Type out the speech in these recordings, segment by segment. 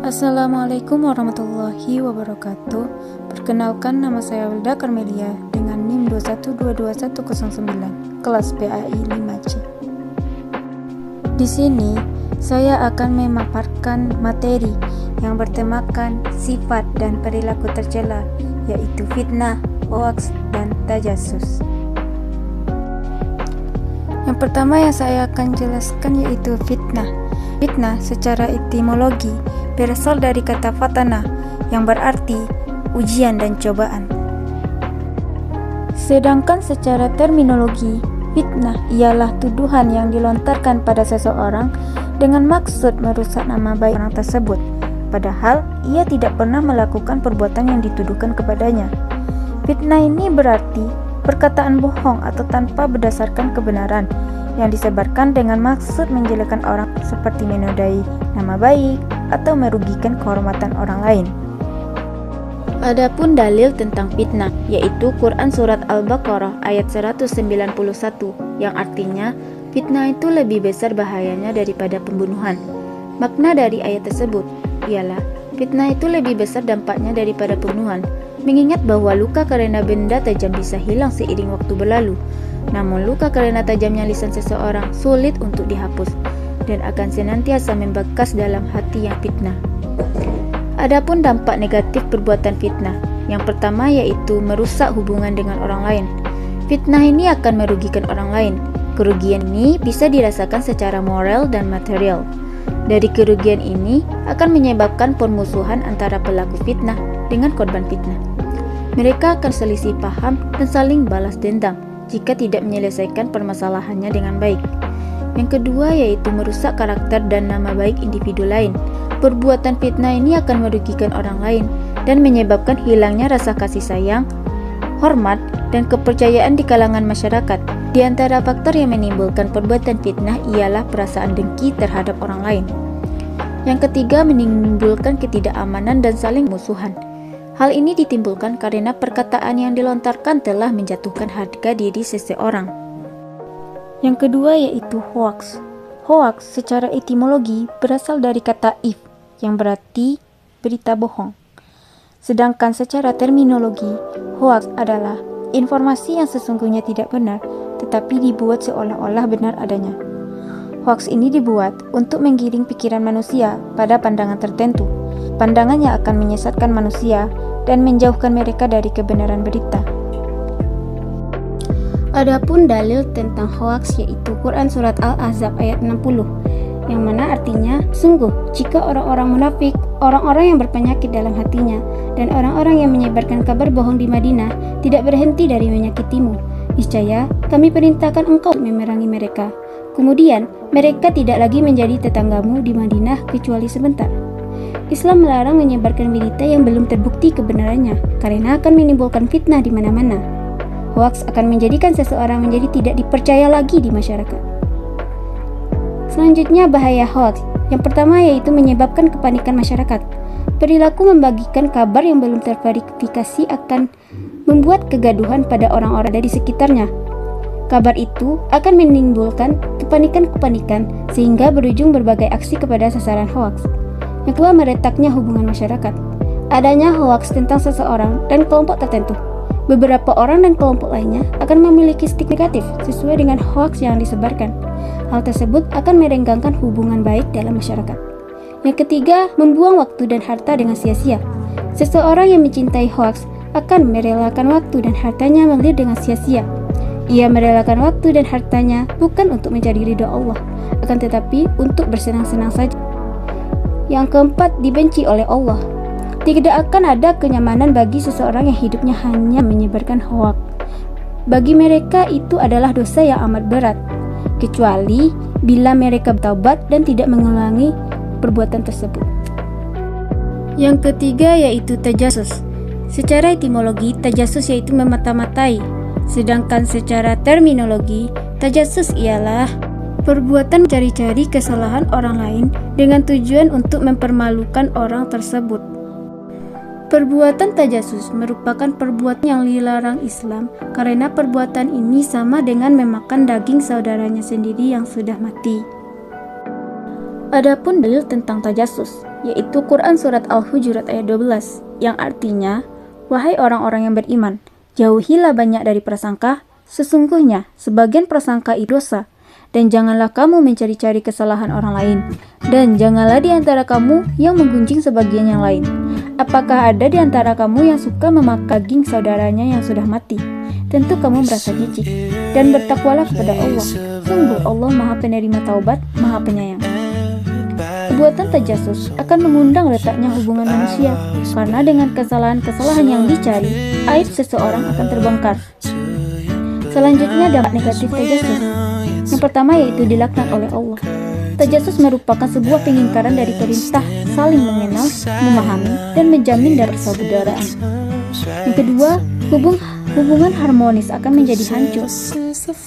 Assalamualaikum warahmatullahi wabarakatuh. Perkenalkan, nama saya Wilda Karmelia dengan NIM 2122109, kelas PAI 5C. Di sini saya akan memaparkan materi yang bertemakan sifat dan perilaku tercela, yaitu fitnah, hoaks, dan tajasus. Yang pertama yang saya akan jelaskan yaitu fitnah. Fitnah secara etimologi berasal dari kata fatana yang berarti ujian dan cobaan. Sedangkan secara terminologi, fitnah ialah tuduhan yang dilontarkan pada seseorang dengan maksud merusak nama baik orang tersebut, padahal ia tidak pernah melakukan perbuatan yang dituduhkan kepadanya. Fitnah ini berarti perkataan bohong atau tanpa berdasarkan kebenaran yang disebarkan dengan maksud menjelekkan orang seperti menodai nama baik atau merugikan kehormatan orang lain. Adapun dalil tentang fitnah yaitu Quran Surat Al-Baqarah ayat 191 yang artinya fitnah itu lebih besar bahayanya daripada pembunuhan. Makna dari ayat tersebut ialah fitnah itu lebih besar dampaknya daripada pembunuhan, mengingat bahwa luka karena benda tajam bisa hilang seiring waktu berlalu, namun luka karena tajamnya lisan seseorang sulit untuk dihapus dan akan senantiasa membekas dalam hati yang fitnah. Adapun dampak negatif perbuatan fitnah, yang pertama yaitu merusak hubungan dengan orang lain. Fitnah ini akan merugikan orang lain. Kerugian ini bisa dirasakan secara moral dan material. Dari kerugian ini akan menyebabkan permusuhan antara pelaku fitnah dengan korban fitnah. Mereka akan selisih paham dan saling balas dendam jika tidak menyelesaikan permasalahannya dengan baik. Yang kedua yaitu merusak karakter dan nama baik individu lain. Perbuatan fitnah ini akan merugikan orang lain dan menyebabkan hilangnya rasa kasih sayang, hormat, dan kepercayaan di kalangan masyarakat. Di antara faktor yang menimbulkan perbuatan fitnah ialah perasaan dengki terhadap orang lain. Yang ketiga, menimbulkan ketidakamanan dan saling musuhan. Hal ini ditimbulkan karena perkataan yang dilontarkan telah menjatuhkan harga diri seseorang. Yang kedua yaitu hoaks. Hoaks secara etimologi berasal dari kata if yang berarti berita bohong. Sedangkan secara terminologi, hoaks adalah informasi yang sesungguhnya tidak benar tetapi dibuat seolah-olah benar adanya. Hoaks ini dibuat untuk menggiring pikiran manusia pada pandangan tertentu. Pandangannya akan menyesatkan manusia dan menjauhkan mereka dari kebenaran berita. Adapun dalil tentang hoaks yaitu Quran Surat Al-Ahzab ayat 60, yang mana artinya, sungguh jika orang-orang munafik, orang-orang yang berpenyakit dalam hatinya, dan orang-orang yang menyebarkan kabar bohong di Madinah tidak berhenti dari menyakitimu, niscaya kami perintahkan engkau memerangi mereka. Kemudian mereka tidak lagi menjadi tetanggamu di Madinah kecuali sebentar. Islam melarang menyebarkan berita yang belum terbukti kebenarannya karena akan menimbulkan fitnah di mana-mana. Hoaks akan menjadikan seseorang menjadi tidak dipercaya lagi di masyarakat. Selanjutnya bahaya hoaks. Yang pertama yaitu menyebabkan kepanikan masyarakat. Perilaku membagikan kabar yang belum terverifikasi akan membuat kegaduhan pada orang-orang di sekitarnya. Kabar itu akan menimbulkan kepanikan-kepanikan sehingga berujung berbagai aksi kepada sasaran hoaks. Yang kedua, meretaknya hubungan masyarakat. Adanya hoaks tentang seseorang dan kelompok tertentu. Beberapa orang dan kelompok lainnya akan memiliki stigma negatif sesuai dengan hoaks yang disebarkan. Hal tersebut akan merenggangkan hubungan baik dalam masyarakat. Yang ketiga, membuang waktu dan harta dengan sia-sia. Seseorang yang mencintai hoaks akan merelakan waktu dan hartanya mengalir dengan sia-sia. Ia merelakan waktu dan hartanya bukan untuk mencari ridha Allah, akan tetapi untuk bersenang-senang saja. Yang keempat, dibenci oleh Allah. Tidak akan ada kenyamanan bagi seseorang yang hidupnya hanya menyebarkan hoaks. Bagi mereka itu adalah dosa yang amat berat, kecuali bila mereka bertaubat dan tidak mengulangi perbuatan tersebut. Yang ketiga yaitu tajasus. Secara etimologi, tajasus yaitu memata-matai. Sedangkan secara terminologi, tajasus ialah perbuatan mencari-cari kesalahan orang lain dengan tujuan untuk mempermalukan orang tersebut. Perbuatan tajasus merupakan perbuatan yang dilarang Islam karena perbuatan ini sama dengan memakan daging saudaranya sendiri yang sudah mati. Adapun dalil tentang tajasus, yaitu Quran Surat Al-Hujurat ayat 12, yang artinya, wahai orang-orang yang beriman, jauhilah banyak dari prasangka, sesungguhnya sebagian prasangka itu dosa, dan janganlah kamu mencari-cari kesalahan orang lain, dan janganlah di antara kamu yang menggunjing sebagian yang lain. Apakah ada di antara kamu yang suka memakan daging saudaranya yang sudah mati? Tentu kamu merasa jijik, dan bertakwalah kepada Allah. Sungguh Allah Maha Penerima Taubat, Maha Penyayang. Perbuatan tajasus akan mengundang retaknya hubungan manusia, karena dengan kesalahan-kesalahan yang dicari, aib seseorang akan terbongkar. Selanjutnya dampak negatif tajasus. Yang pertama yaitu dilaknat oleh Allah. Tajasus merupakan sebuah pengingkaran dari perintah saling mengenal, memahami, dan menjamin dari persaudaraan. Yang kedua, hubungan harmonis akan menjadi hancur.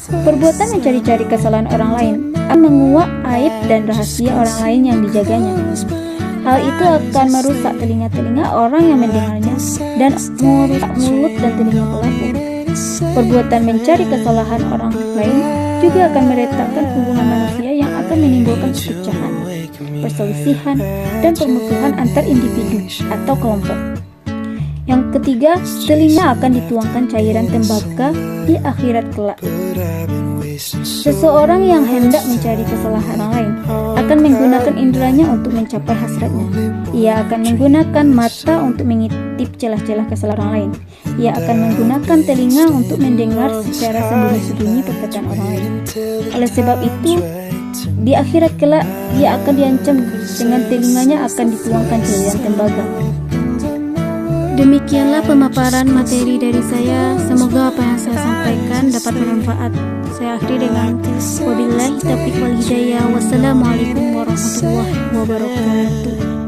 Perbuatan mencari-cari kesalahan orang lain akan menguak aib dan rahasia orang lain yang dijaganya. Hal itu akan merusak telinga-telinga orang yang mendengarnya dan merusak mulut dan telinga pelaku. Perbuatan mencari kesalahan orang lain juga akan meretakkan hubungan manusia yang akan menimbulkan perpecahan, perselisihan, dan permusuhan antar individu atau kelompok. Yang ketiga, telinga akan dituangkan cairan tembaga di akhirat kelak. Seseorang yang hendak mencari kesalahan orang lain akan menggunakan inderanya untuk mencapai hasratnya. Ia akan menggunakan mata untuk mengintip celah-celah kesalahan orang lain. Ia akan menggunakan telinga untuk mendengar secara sembunyi-sembunyi perkataan orang lain. Oleh sebab itu, di akhirat kelak, ia akan diancam dengan telinganya akan dituangkan cairan tembaga. Demikianlah pemaparan materi dari saya. Semoga apa yang saya sampaikan dapat bermanfaat. Saya akhiri dengan wabillahi taufiq wal hidayah. Wassalamualaikum warahmatullahi wabarakatuh.